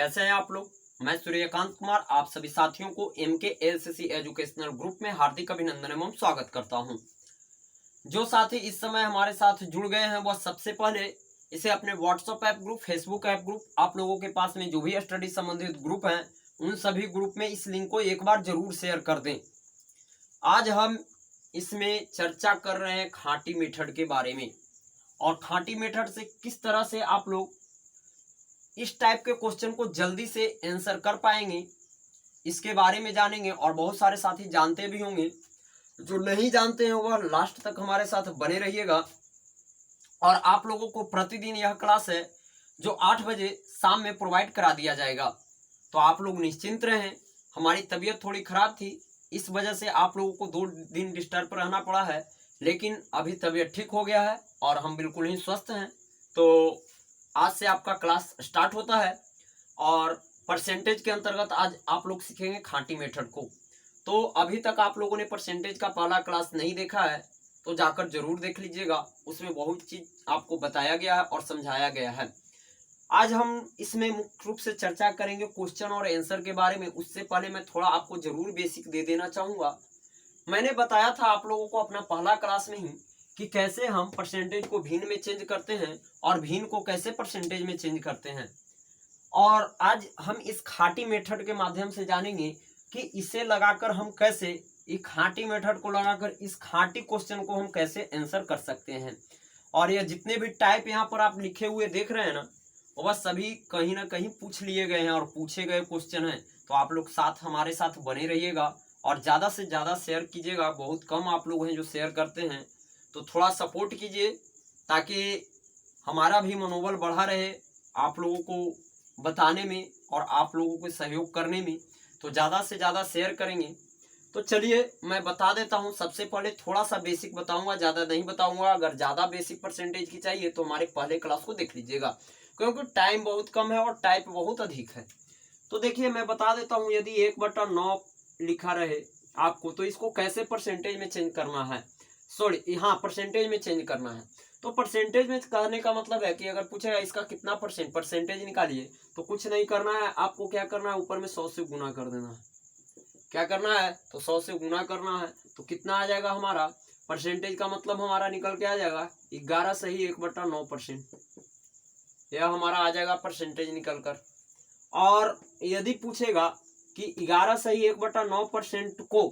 कैसे हैं आप लोग। मैं सूर्यकांत कुमार आप सभी साथियों को MKLCC एजुकेशनल ग्रुप में हार्दिक अभिनंदन एवं स्वागत करता हूं। जो साथी इस समय हमारे साथ जुड़ गए हैं वह सबसे पहले इसे अपने WhatsApp app group, Facebook app group, आप लोगों के पास में जो भी स्टडी संबंधित ग्रुप हैं उन सभी ग्रुप में इस लिंक को एक बार जरूर शेयर कर दें। आज हम इसमें चर्चा कर रहे हैं खाटी मेथड के बारे में, और खाटी मेथड से किस तरह से आप लोग इस टाइप के क्वेश्चन को जल्दी से आंसर कर पाएंगे इसके बारे में जानेंगे। और बहुत सारे साथी जानते भी होंगे, जो नहीं जानते हैं वह लास्ट तक हमारे साथ बने रहिएगा। और आप लोगों को प्रतिदिन यह क्लास है जो 8 बजे शाम में प्रोवाइड करा दिया जाएगा, तो आप लोग निश्चिंत रहें। हमारी तबीयत थोड़ी खराब थी, इस वजह से आप लोगों को 2 दिन डिस्टर्ब रहना पड़ा है, लेकिन अभी तबीयत ठीक हो गया है और हम बिल्कुल ही स्वस्थ हैं। तो आज से आपका क्लास स्टार्ट होता है और परसेंटेज के अंतर्गत आज आप लोग सीखेंगे खाटी मेथड को। तो अभी तक आप लोगों ने परसेंटेज का पहला क्लास नहीं देखा है तो जाकर जरूर देख लीजिएगा, उसमें बहुत चीज आपको बताया गया है और समझाया गया है। आज हम इसमें मुख्य रूप से चर्चा करेंगे क्वेश्चन और आंसर के बारे में। उससे पहले मैं थोड़ा आपको जरूर बेसिक दे देना चाहूंगा। मैंने बताया था आप लोगों को अपना पहला क्लास में ही कि कैसे हम परसेंटेज को भिन्न में चेंज करते हैं और भिन्न को कैसे परसेंटेज में चेंज करते हैं। और आज हम इस खाटी मेथड के माध्यम से जानेंगे कि इसे लगाकर हम कैसे, इस खाटी मेथड को लगाकर इस खाटी क्वेश्चन को हम कैसे आंसर कर सकते हैं। और ये जितने भी टाइप यहाँ पर आप लिखे हुए देख रहे हैं ना, वह सभी कहीं ना कहीं पूछ लिए गए हैं और पूछे गए क्वेश्चन हैं। तो आप लोग साथ हमारे साथ बने रहिएगा और ज़्यादा से ज़्यादा शेयर कीजिएगा। बहुत कम आप लोग हैं जो शेयर करते हैं, तो थोड़ा सपोर्ट कीजिए ताकि हमारा भी मनोबल बढ़ा रहे आप लोगों को बताने में और आप लोगों को सहयोग करने में। तो ज़्यादा से ज़्यादा शेयर करेंगे। तो चलिए मैं बता देता हूँ। सबसे पहले थोड़ा सा बेसिक बताऊंगा, ज़्यादा नहीं बताऊंगा। अगर ज़्यादा बेसिक परसेंटेज की चाहिए तो हमारे पहले क्लास को देख लीजिएगा, क्योंकि टाइम बहुत कम है और टाइप बहुत अधिक है। तो देखिए मैं बता देता हूँ, यदि 1/9 लिखा रहे आपको तो इसको कैसे परसेंटेज में चेंज करना है, सॉरी हाँ परसेंटेज में चेंज करना है। तो परसेंटेज में कहने का मतलब है कि अगर पूछेगा इसका कितना परसेंटेज निकालिए, तो कुछ नहीं करना है आपको। क्या करना है, ऊपर में 100 से गुना कर देना है। क्या करना है, तो 100 से गुना करना है। तो कितना आ जाएगा हमारा परसेंटेज का मतलब हमारा निकल के आ जाएगा 11 सही 1/9%। यह हमारा आ जाएगा परसेंटेज निकल कर। और यदि पूछेगा कि 11 सही 1/9% को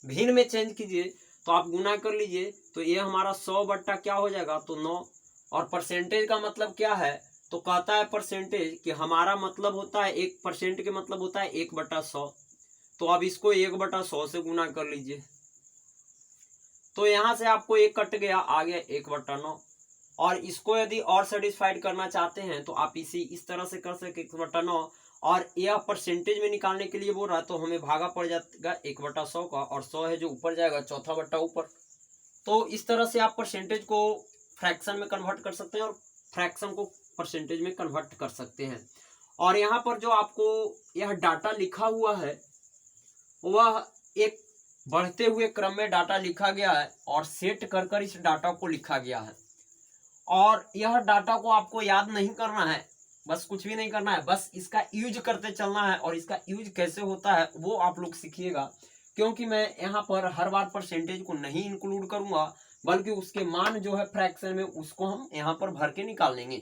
भिन्न में चेंज कीजिए, तो आप गुना कर लीजिए, तो ये हमारा 100 बट्टा क्या हो जाएगा, तो 9। और परसेंटेज का मतलब क्या है, तो कहता है परसेंटेज कि हमारा मतलब होता है 1% के मतलब होता है 1/100। तो अब इसको 1/100 से गुना कर लीजिए, तो यहां से आपको 1 कट गया, आ गया 1/9। और इसको यदि और सेटिस्फाइड करना चाहते हैं तो आप इस तरह से कर सकते 1/9। और यह परसेंटेज में निकालने के लिए बोल रहा है, तो हमें भागा पड़ जाएगा 1/100 का, और 100 है जो ऊपर जाएगा, चौथा बट्टा ऊपर। तो इस तरह से आप परसेंटेज को फ्रैक्शन में कन्वर्ट कर सकते हैं और फ्रैक्शन को परसेंटेज में कन्वर्ट कर सकते हैं। और यहाँ पर जो आपको यह डाटा लिखा हुआ है वह एक बढ़ते हुए क्रम में डाटा लिखा गया है और सेट कर कर इस डाटा को लिखा गया है। और यह डाटा को आपको याद नहीं करना है, बस कुछ भी नहीं करना है, बस इसका यूज करते चलना है। और इसका यूज कैसे होता है वो आप लोग सीखिएगा, क्योंकि मैं यहाँ पर हर बार परसेंटेज को नहीं इंक्लूड करूंगा, बल्कि उसके मान जो है फ्रैक्शन में उसको हम यहाँ पर भर के निकाल लेंगे।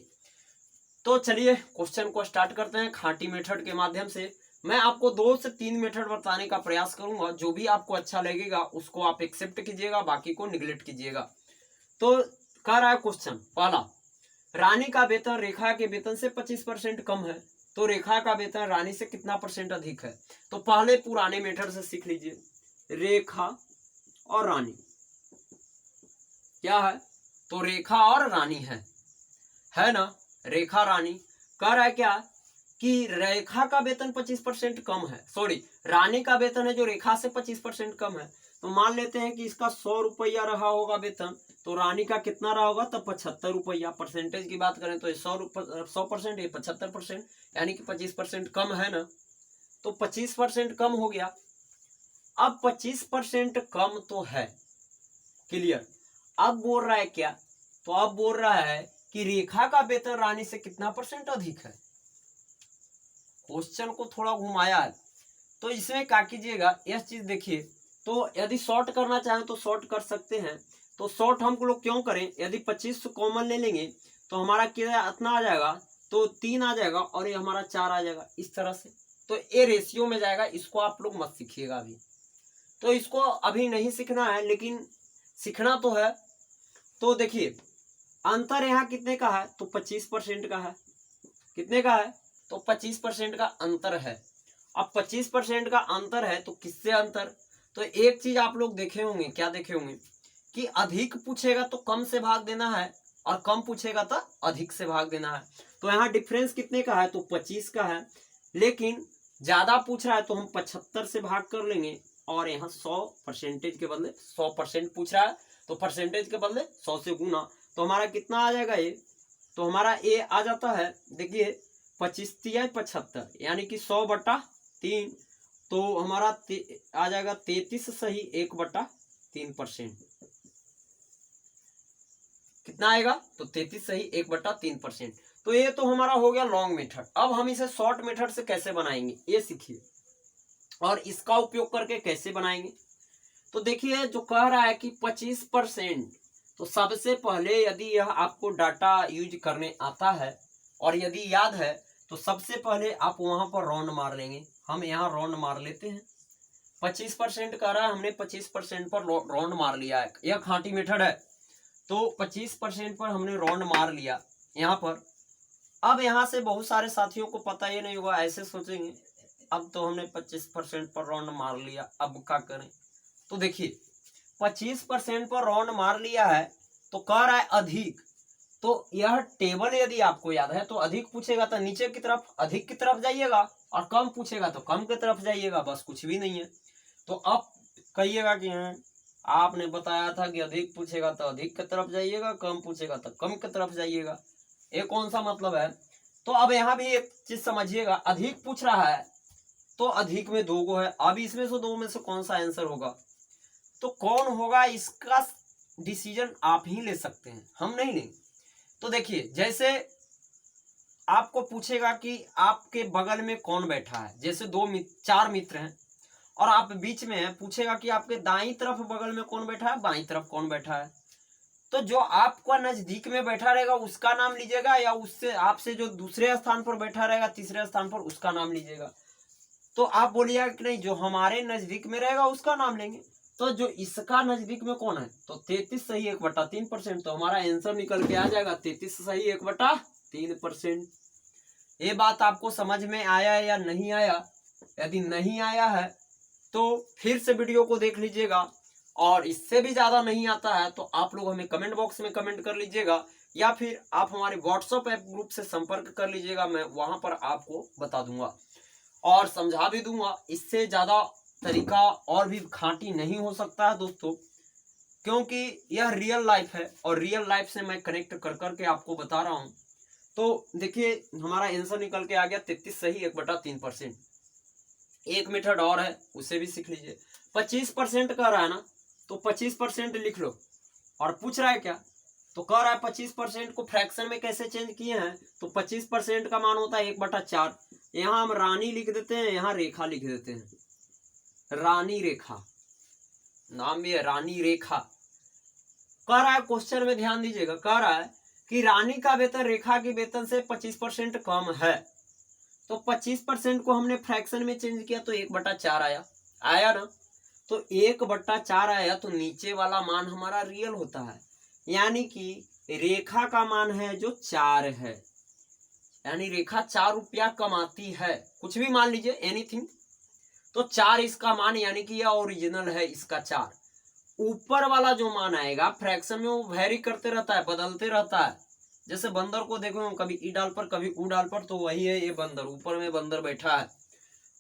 तो चलिए क्वेश्चन को स्टार्ट करते हैं खाटी मेथड के माध्यम से। मैं आपको 2 से 3 मेथड बताने का प्रयास करूंगा, जो भी आपको अच्छा लगेगा उसको आप एक्सेप्ट कीजिएगा, बाकी को निगलेक्ट कीजिएगा। तो कह रहा है क्वेश्चन पहला, रानी का वेतन रेखा के वेतन से 25% कम है, तो रेखा का वेतन रानी से कितना परसेंट अधिक है। तो पहले पुराने मेथड से सीख लीजिए, रेखा और रानी क्या है, तो रेखा और रानी है ना, रेखा रानी। कह रहा है क्या कि रेखा का वेतन 25% कम है, सॉरी रानी का वेतन है जो रेखा से 25% कम है। तो मान लेते हैं कि इसका 100 रुपया रहा होगा वेतन, तो रानी का कितना रहा होगा, तो 75 रुपया। परसेंटेज की बात करें तो 100%, ये 75%, यानी कि 25% कम है ना। तो 25% कम हो गया। अब 25% कम तो है, क्लियर। अब बोल रहा है क्या, तो अब बोल रहा है कि रेखा का वेतन रानी से कितना परसेंट अधिक है। क्वेश्चन को थोड़ा घुमाया है। तो इसमें क्या कीजिएगा, यह चीज देखिए, तो यदि शॉर्ट करना चाहें तो शॉर्ट कर सकते हैं। तो शॉर्ट हम लोग क्यों करें, यदि 25 कॉमन ले लेंगे तो हमारा क्या इतना आ जाएगा, तो 3 आ जाएगा और ये हमारा 4 आ जाएगा इस तरह से। तो ये रेशियो में जाएगा, इसको आप लोग मत सीखिएगा अभी, तो इसको अभी नहीं सीखना है, लेकिन सीखना तो है। तो देखिए अंतर यहाँ कितने का है, तो 25% का है। कितने का है, तो 25% का अंतर है। अब 25% का अंतर है तो किससे अंतर, तो एक चीज आप लोग देखे होंगे, क्या देखे होंगे कि अधिक पूछेगा तो कम से भाग देना है और कम पूछेगा तो अधिक से भाग देना है। तो यहाँ डिफरेंस कितने का है, तो 25 का है, लेकिन ज्यादा पूछ रहा है तो हम 75 से भाग कर लेंगे और यहाँ 100% के बदले 100% पूछ रहा है तो परसेंटेज के बदले 100 से गुना, तो हमारा कितना आ जाएगा ये, तो हमारा ये आ जाता है, देखिए 25 तिया 75 यानी कि 100/3, तो हमारा आ जाएगा 33 सही 1/3%। कितना आएगा, तो 33 सही 1/3%। तो ये तो हमारा हो गया लॉन्ग मेथड। अब हम इसे शॉर्ट मेथड से कैसे बनाएंगे ये सीखिए, और इसका उपयोग करके कैसे बनाएंगे। तो देखिए जो कह रहा है कि 25%, तो सबसे पहले यदि यह आपको डाटा यूज करने आता है और यदि याद है तो सबसे पहले आप वहां पर राउंड मार लेंगे। हम यहाँ राउंड मार लेते हैं, 25% कह रहा है, हमने 25% पर राउंड मार लिया है, यह खांटी मेथड है। तो 25% पर हमने राउंड मार लिया यहाँ पर। अब यहाँ से बहुत सारे साथियों को पता ही नहीं होगा, ऐसे सोचेंगे अब तो हमने 25% पर राउंड मार लिया, अब क्या करें। तो देखिए 25% पर राउंड मार लिया है तो कह रहा है अधिक, तो यह टेबल यदि आपको याद है तो अधिक पूछेगा तो नीचे की तरफ अधिक की तरफ जाइएगा और कम पूछेगा तो कम की तरफ जाइएगा, बस कुछ भी नहीं है। तो अब कहिएगा कि आपने बताया था कि अधिक पूछेगा तो अधिक की तरफ जाइएगा, कम पूछेगा तो कम की तरफ जाइएगा, ये कौन सा मतलब है। तो अब यहाँ भी एक चीज समझिएगा, अधिक पूछ रहा है तो अधिक में 2 गो है, अब इसमें से 2 में से कौन सा आंसर होगा, तो कौन होगा इसका डिसीजन आप ही ले सकते हैं, हम नहीं लेंगे। तो देखिए जैसे आपको पूछेगा कि आपके बगल में कौन बैठा है, जैसे 4 मित्र हैं और आप बीच में हैं, पूछेगा कि आपके दाईं तरफ बगल में कौन बैठा है, बाईं तरफ कौन बैठा है। तो जो आपका नजदीक में बैठा रहेगा उसका नाम लीजिएगा, या उससे आपसे जो दूसरे स्थान पर बैठा रहेगा तीसरे स्थान पर उसका नाम लीजिएगा। तो आप बोलिएगा कि नहीं जो हमारे नजदीक में रहेगा उसका नाम लेंगे। तो जो इसका नजदीक में कौन है, तो 33 सही 1/3%, तो हमारा आंसर निकल के आ जाएगा 33 सही 1/3%। ये बात आपको समझ में आया है या नहीं आया, यदि नहीं आया है तो फिर से वीडियो को देख लीजिएगा, और इससे भी ज्यादा नहीं आता है तो आप लोग हमें कमेंट बॉक्स में कमेंट कर लीजिएगा, या फिर आप हमारे व्हाट्सएप ऐप ग्रुप से संपर्क कर लीजिएगा, मैं वहां पर आपको बता दूंगा और समझा भी दूंगा। इससे ज्यादा तरीका और भी खांटी नहीं हो सकता है दोस्तों, क्योंकि यह रियल लाइफ है और रियल लाइफ से मैं कनेक्ट कर करके आपको बता रहा हूं। तो देखिए हमारा आंसर निकल के आ गया 33 सही 1/3%। एक मेथड और है उसे भी सीख लीजिए। 25% कह रहा है ना, तो 25% लिख लो, और पूछ रहा है क्या, तो कह रहा है 25% को फ्रैक्शन में कैसे चेंज किए हैं, तो 25% का मान होता है 1/4। यहाँ हम रानी लिख देते हैं, यहाँ रेखा लिख देते हैं, रानी रेखा, नाम भी है रानी रेखा। कह रहा है क्वेश्चन में ध्यान दीजिएगा, कह रहा है कि रानी का वेतन रेखा के वेतन से 25% कम है, तो 25% को हमने फ्रैक्शन में चेंज किया तो 1/4 आया ना, तो 1/4 आया, तो नीचे वाला मान हमारा रियल होता है, यानी कि रेखा का मान है जो 4 है, यानी रेखा 4 रुपया कमाती है, कुछ भी मान लीजिए एनीथिंग, तो 4 इसका मान, यानी कि यह ओरिजिनल है इसका 4। ऊपर वाला जो मान आएगा फ्रैक्शन में वो वेरी करते रहता है, बदलते रहता है, जैसे बंदर को देखो कभी ई डाल पर कभी ऊ डाल पर, तो वही है ये बंदर, ऊपर में बंदर बैठा है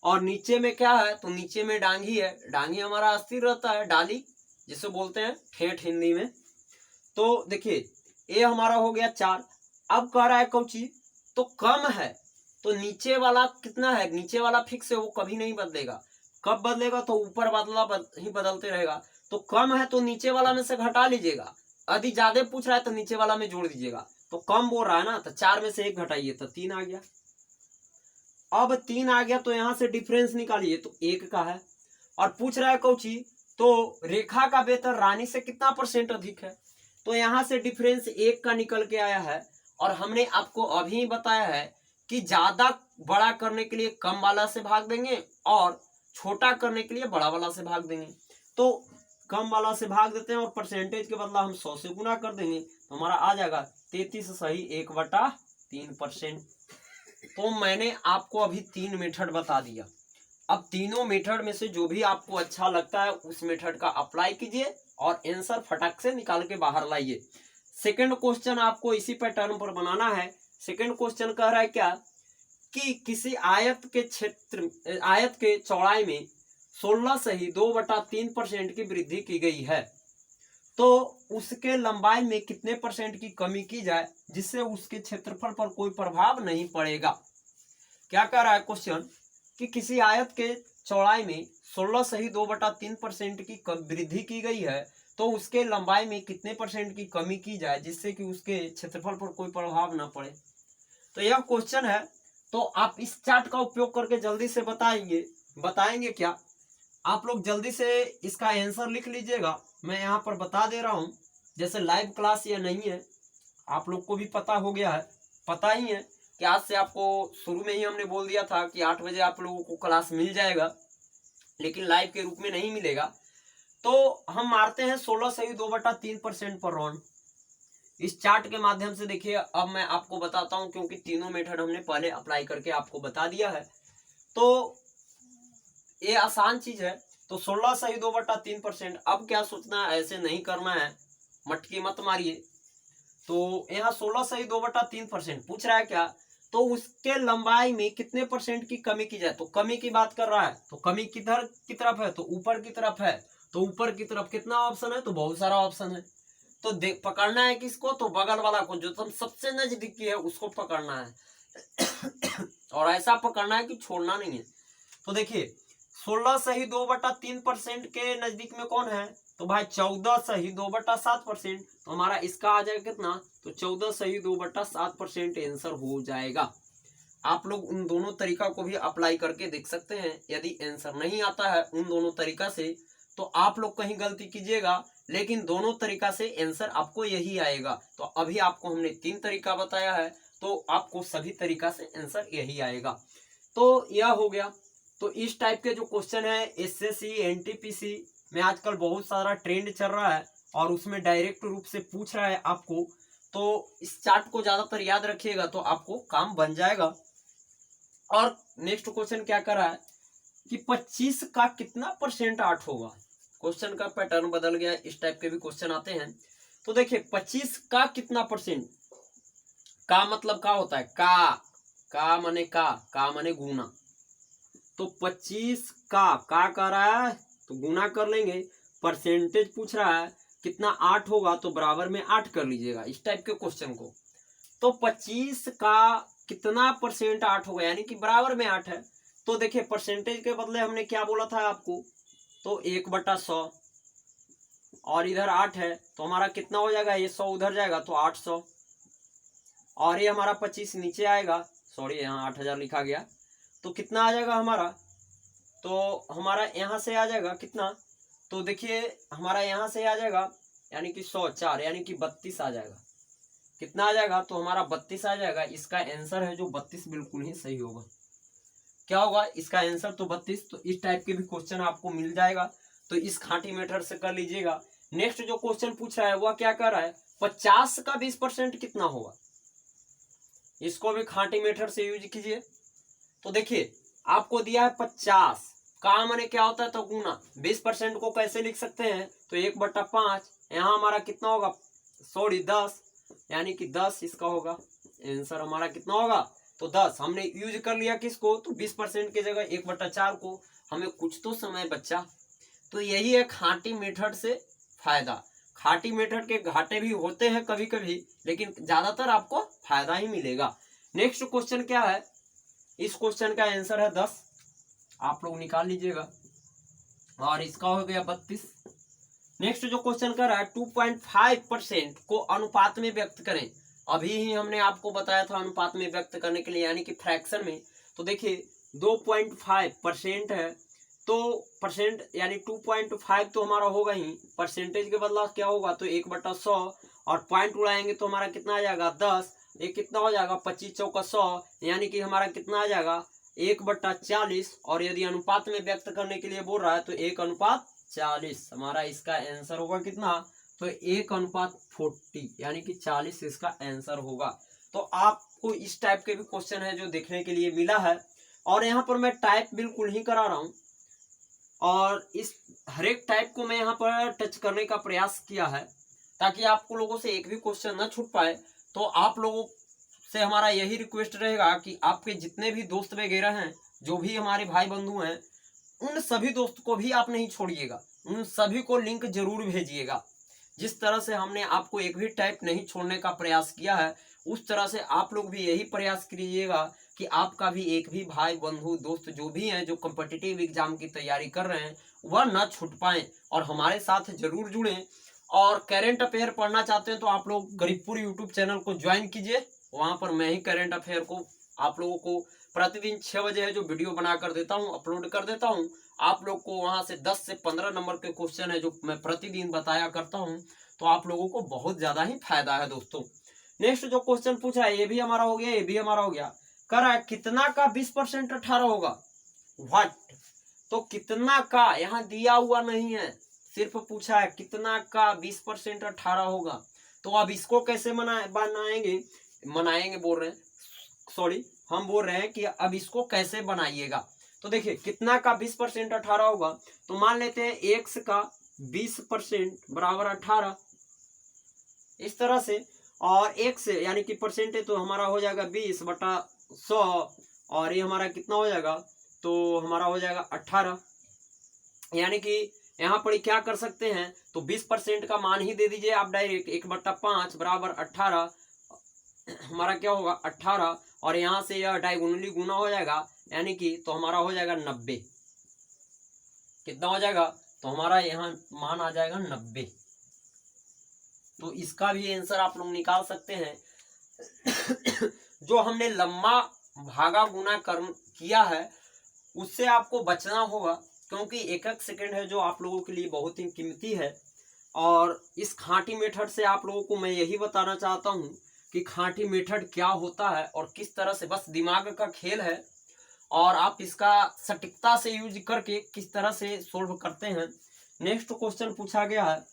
और नीचे में क्या है, तो नीचे में डांगी है, डांगी हमारा अस्थिर रहता है, डाली जिसे बोलते हैं ठेठ हिंदी में। तो देखिए ये हमारा हो गया 4। अब कह रहा है कौची, तो कम है, तो नीचे वाला कितना है, नीचे वाला फिक्स है, वो कभी नहीं बदलेगा, कब बदलेगा, तो ऊपर वाला ही बदलते रहेगा। तो कम है तो नीचे वाला में से घटा लीजिएगा, यदि ज्यादा पूछ रहा है तो नीचे वाला में जोड़ दीजिएगा, तो कम बोल रहा है ना, तो 4 में से 1 घटाइए तो 3 आ गया। अब 3 आ गया तो यहाँ से डिफरेंस निकालिए तो 1 का है। और पूछ रहा है कौची, तो रेखा का बेहतर रानी से कितना % अधिक है, तो यहाँ से डिफरेंस 1 का निकल के आया है। और हमने आपको अभी बताया है कि ज्यादा बड़ा करने के लिए कम वाला से भाग देंगे और छोटा करने के लिए बड़ा वाला से भाग देंगे। तो कम वाला से भाग देते हैं और परसेंटेज के बदला हम 100 से गुना कर देंगे तो हमारा आ जाएगा 33 सही 1/3%। तो मैंने आपको अभी 3 मेथड बता दिया। अब तीनों मेथड में से जो भी आपको अच्छा लगता है उस मेथड का अप्लाई कीजिए और आंसर फटक से निकाल के बाहर लाइए। सेकंड क्वेश्चन आपको इसी पैटर्न पर बनाना है। सेकंड क्वेश्चन कह रहा है क्या कि किसी आयत के चौड़ाई में 16 सही 2/3% की वृद्धि की गई है, तो उसके लंबाई में कितने % की कमी की जाए जिससे उसके क्षेत्रफल पर कोई प्रभाव नहीं पड़ेगा। क्या कह रहा है क्वेश्चन कि किसी आयत के चौड़ाई में 16 सही 2/3% की वृद्धि की गई है, तो उसके लंबाई में कितने % की कमी की जाए जिससे कि उसके क्षेत्रफल पर कोई प्रभाव ना पड़े। तो यह क्वेश्चन है। तो आप इस चार्ट का उपयोग करके जल्दी से बताएंगे क्या, आप लोग जल्दी से इसका आंसर लिख लीजिएगा। मैं यहाँ पर बता दे रहा हूँ, जैसे लाइव क्लास या नहीं है आप लोग को भी पता हो गया है, पता ही है कि आज से आपको शुरू में ही हमने बोल दिया था कि 8 बजे आप लोगों को क्लास मिल जाएगा, लेकिन लाइव के रूप में नहीं मिलेगा। तो हम मारते हैं 16 सही 2/3% पर रॉन। इस चार्ट के माध्यम से देखिए, अब मैं आपको बताता हूं क्योंकि तीनों मेथड हमने पहले अप्लाई करके आपको बता दिया है, तो ये आसान चीज है। तो 16 सही 2/3%। अब क्या सोचना है, ऐसे नहीं करना है, मटकी मत मारिए। तो यहाँ 16 सही 2/3% पूछ रहा है क्या, तो उसके लंबाई में कितने % की कमी की जाए। तो कमी की बात कर रहा है, तो कमी किधर की तरफ है, तो ऊपर की तरफ है। तो ऊपर की तरफ कितना ऑप्शन है, तो बहुत सारा ऑप्शन है। तो देख पकड़ना है किसको, तो बगल वाला को, जो तुम सबसे नजदीकी है उसको पकड़ना है और ऐसा पकड़ना है कि छोड़ना नहीं है। तो देखिए 16 सही 2/3% के नजदीक में कौन है, तो भाई 14 सही 2/7%। तो हमारा इसका आ जाएगा कितना, तो 14 सही 2/7% आंसर हो जाएगा। आप लोग उन दोनों तरीका को भी अप्लाई करके देख सकते हैं। यदि आंसर नहीं आता है उन दोनों तरीका से तो आप लोग कहीं गलती कीजिएगा, लेकिन दोनों तरीका से आंसर आपको यही आएगा। तो अभी आपको हमने 3 तरीका बताया है, तो आपको सभी तरीका से आंसर यही आएगा। तो यह हो गया। तो इस टाइप के जो क्वेश्चन है एसएससी एनटीपीसी में आजकल बहुत सारा ट्रेंड चल रहा है और उसमें डायरेक्ट रूप से पूछ रहा है आपको, तो इस चार्ट को ज्यादातर याद रखिएगा तो आपको काम बन जाएगा। और नेक्स्ट क्वेश्चन क्या कर रहा है कि 25 का कितना % 8 होगा। क्वेश्चन का पैटर्न बदल गया, इस टाइप के भी क्वेश्चन आते हैं। तो देखिए 25 का कितना %, का मतलब का होता है, का माने का माने गुना। तो 25 का कर रहा है तो गुना कर लेंगे, परसेंटेज पूछ रहा है कितना 8 होगा तो बराबर में 8 कर लीजिएगा इस टाइप के क्वेश्चन को। तो 25 का कितना % 8 होगा, यानी कि बराबर में 8 है। तो देखिए परसेंटेज के बदले हमने क्या बोला था आपको, तो 1/100 और इधर 8 है तो हमारा कितना हो जाएगा, ये 100 उधर जाएगा तो 800 और ये हमारा 25 नीचे आएगा, सॉरी यहाँ 8000 लिखा गया, तो कितना आ जाएगा हमारा, तो हमारा यहाँ से आ जाएगा कितना, तो देखिए हमारा यहाँ से आ जाएगा यानी कि 104 यानी कि 32 आ जाएगा। कितना आ जाएगा, तो हमारा 32 आ जाएगा। इसका आंसर है जो 32 बिल्कुल ही सही होगा। क्या होगा इसका आंसर, तो 32। तो इस टाइप के भी क्वेश्चन आपको मिल जाएगा, तो इस खांटी मेथड से कर लीजिएगा। नेक्स्ट जो क्वेश्चन पूछ रहा है वह क्या कर रहा है, 50 का 20% कितना होगा। इसको भी खांटी मेथड से यूज कीजिए। तो देखिए आपको दिया है 50 का माने क्या होता है, तो गुना। 20% को कैसे लिख सकते हैं, तो 1/5। यहाँ हमारा कितना होगा, सॉरी 10 यानी कि 10 इसका होगा। आंसर हमारा कितना होगा, तो 10। हमने यूज कर लिया किसको, तो 20% की जगह 1/4 को। हमें कुछ तो समय बचा। तो यही है खांटी मेथड से फायदा। खांटी मेथड के घाटे भी होते हैं कभी कभी, लेकिन ज्यादातर आपको फायदा ही मिलेगा। नेक्स्ट क्वेश्चन क्या है, इस क्वेश्चन का आंसर है 10, आप लोग निकाल लीजिएगा। और इसका हो गया 32। नेक्स्ट जो क्वेश्चन कर रहा है 2.5% को अनुपात में व्यक्त करें। अभी ही हमने आपको बताया था अनुपात में व्यक्त करने के लिए, यानी कि फ्रैक्शन में। तो तो देखिए 2.5% है, तो परसेंट यानी 2.5 तो हमारा होगा ही, परसेंटेज के बदला क्या होगा तो 1/100, और पॉइंट उड़ाएंगे तो हमारा कितना आ जाएगा 10, ये कितना हो जाएगा 25 चौका 100, यानी कि हमारा कितना आ जाएगा 1/40। और यदि अनुपात में व्यक्त करने के लिए बोल रहा है तो 1/40 हमारा इसका आंसर होगा कितना, तो 1/40 यानी कि 40 इसका आंसर होगा। तो आपको इस टाइप के भी क्वेश्चन है जो देखने के लिए मिला है, और यहाँ पर मैं टाइप बिल्कुल ही करा रहा हूँ, और इस हर एक टाइप को मैं यहाँ पर टच करने का प्रयास किया है ताकि आपको लोगों से एक भी क्वेश्चन ना छूट पाए। तो आप लोगों से हमारा यही रिक्वेस्ट रहेगा कि आपके जितने भी दोस्त वगैरह हैं, जो भी हमारे भाई बंधु हैं, उन सभी दोस्त को भी आप नहीं छोड़िएगा, उन सभी को लिंक जरूर भेजिएगा। जिस तरह से हमने आपको एक भी टाइप नहीं छोड़ने का प्रयास किया है, उस तरह से आप लोग भी यही प्रयास कीजिएगा कि आपका भी एक भी भाई बंधु दोस्त जो भी हैं जो कॉम्पिटिटिव एग्जाम की तैयारी कर रहे हैं वह ना छूट पाए, और हमारे साथ जरूर जुड़ें। और करेंट अफेयर पढ़ना चाहते हैं तो आप लोग गरीबपुर यूट्यूब चैनल को ज्वाइन कीजिए, वहां पर मैं ही करेंट अफेयर को आप लोगों को प्रतिदिन 6 बजे है जो वीडियो बना कर देता हूँ, अपलोड कर देता हूँ। आप लोग को वहां से 10 से 15 नंबर के क्वेश्चन है जो मैं प्रतिदिन बताया करता हूँ, तो आप लोगों को बहुत ज्यादा ही फायदा है दोस्तों। नेक्स्ट जो क्वेश्चन पूछा है ये भी हमारा हो गया, ये भी हमारा हो गया। कर रहा है कितना का 20% 18 होगा, व्हाट। तो कितना का यहाँ दिया हुआ नहीं है, सिर्फ पूछा है कितना का 20% 18 होगा। तो अब इसको कैसे बनाएंगे बोल रहे हैं, सॉरी हम बोल रहे हैं कि अब इसको कैसे बनाइएगा। तो देखिए कितना का 20% 18 होगा, तो मान लेते हैं x का 20% बराबर 18, इस तरह से। और x यानी कि परसेंट है तो हमारा हो जाएगा 20/100, और ये हमारा कितना हो जाएगा तो हमारा हो जाएगा 18। यानी कि यहाँ पर क्या कर सकते हैं तो 20% का मान ही दे दीजिए आप डायरेक्ट, 1/5 बराबर 18 हमारा क्या होगा 18, और यहाँ से यह डायगोनली गुना हो जाएगा, यानी कि तो हमारा हो जाएगा 90। कितना हो जाएगा तो हमारा यहाँ मान आ जाएगा 90। तो इसका भी आंसर आप लोग निकाल सकते हैं। जो हमने लंबा भागा गुना किया है उससे आपको बचना होगा, क्योंकि एक एक सेकंड है जो आप लोगों के लिए बहुत ही कीमती है। और इस खांटी मेथड से आप लोगों को मैं यही बताना चाहता हूँ कि खांटी मेथड क्या होता है और किस तरह से, बस दिमाग का खेल है, और आप इसका सटीकता से यूज करके किस तरह से सोल्व करते हैं। नेक्स्ट क्वेश्चन पूछा गया है,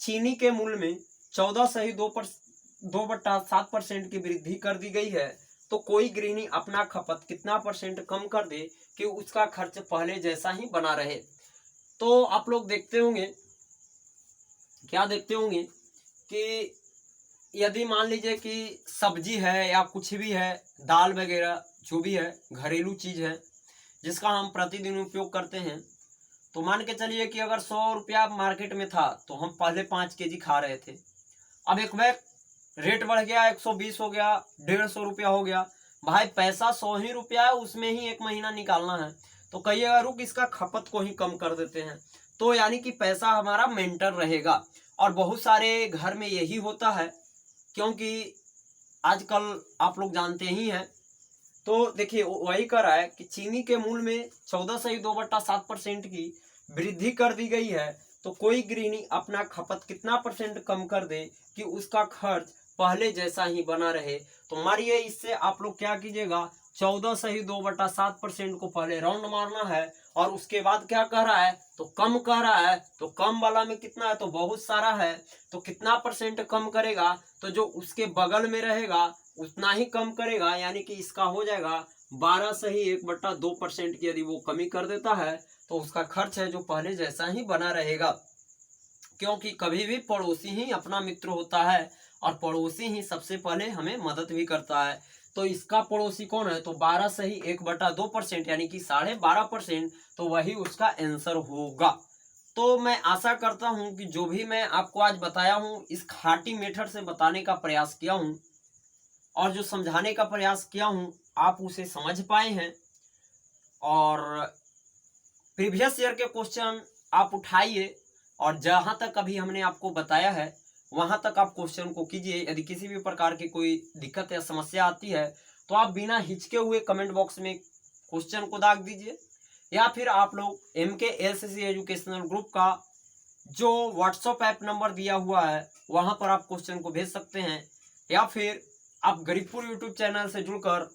चीनी के मूल्य में 14.2% की वृद्धि कर दी गई है, तो कोई गृहिणी अपना खपत कितना परसेंट कम कर दे कि उसका खर्च पहले जैसा ही बना रहे। तो आप लोग देखते होंगे, क्या देखते होंगे कि यदि मान लीजिए कि सब्जी है या कुछ भी है, दाल वगैरह जो भी है घरेलू चीज है जिसका हम प्रतिदिन उपयोग करते हैं, तो मान के चलिए कि अगर 100 रुपया मार्केट में था तो हम पहले 5 केजी खा रहे थे, अब एक बैग रेट बढ़ गया 120 हो गया, 150 रुपया हो गया। भाई पैसा 100 ही रुपया है, उसमें ही एक महीना निकालना है, तो कहिएगा रुक इसका खपत को ही कम कर देते हैं, तो यानी कि पैसा हमारा मेंटेन रहेगा। और बहुत सारे घर में यही होता है, क्योंकि आजकल आप लोग जानते ही हैं। तो देखिए वही कर रहा है कि चीनी के मूल्य में 14.2% की वृद्धि कर दी गई है, तो कोई गृहिणी अपना खपत कितना परसेंट कम कर दे कि उसका खर्च पहले जैसा ही बना रहे। तो मारिए इससे आप लोग क्या कीजिएगा, 14/2/7% को पहले राउंड मारना है, और उसके बाद क्या कह रहा है तो कम कह रहा है, तो कम वाला में कितना है तो बहुत सारा है, तो कितना परसेंट कम करेगा तो जो उसके बगल में रहेगा उतना ही कम करेगा, यानी कि इसका हो जाएगा 12/1/2% की यदि वो कमी कर देता है तो उसका खर्च है जो पहले जैसा ही बना रहेगा। क्योंकि कभी भी पड़ोसी ही अपना मित्र होता है, और पड़ोसी ही सबसे पहले हमें मदद भी करता है। तो इसका पड़ोसी कौन है तो 12/1/2% यानी कि 12.5%, तो वही उसका आंसर होगा। तो मैं आशा करता हूं कि जो भी मैं आपको आज बताया हूं इस खाटी मेथड से बताने का प्रयास किया हूं, और जो समझाने का प्रयास किया हूं आप उसे समझ पाए हैं। और प्रीवियस ईयर के क्वेश्चन आप उठाइए, और जहां तक अभी हमने आपको बताया है वहां तक आप क्वेश्चन को कीजिए। यदि किसी भी प्रकार की कोई दिक्कत या समस्या आती है तो आप बिना हिचके हुए कमेंट बॉक्स में क्वेश्चन को दाग दीजिए, या फिर आप लोग MKLCC एजुकेशनल ग्रुप का जो व्हाट्सएप ऐप नंबर दिया हुआ है वहां पर आप क्वेश्चन को भेज सकते हैं, या फिर आप गरीबपुर यूट्यूब चैनल से जुड़कर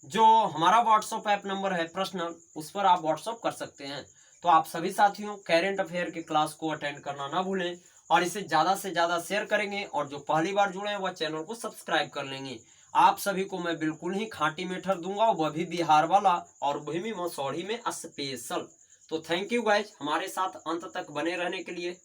जो हमारा व्हाट्सएप ऐप नंबर है पर्सनल, उस पर आप व्हाट्सएप कर सकते हैं। तो आप सभी साथियों करेंट अफेयर की क्लास को अटेंड करना ना भूलें और इसे ज़्यादा से ज़्यादा शेयर करेंगे, और जो पहली बार जुड़े हैं वह चैनल को सब्सक्राइब कर लेंगे। आप सभी को मैं बिल्कुल ही खाटी मीठर दूंगा, वह भी बिहार वाला, और वह भी मसौढ़ी में स्पेशल। तो थैंक यू गाइज हमारे साथ अंत तक बने रहने के लिए।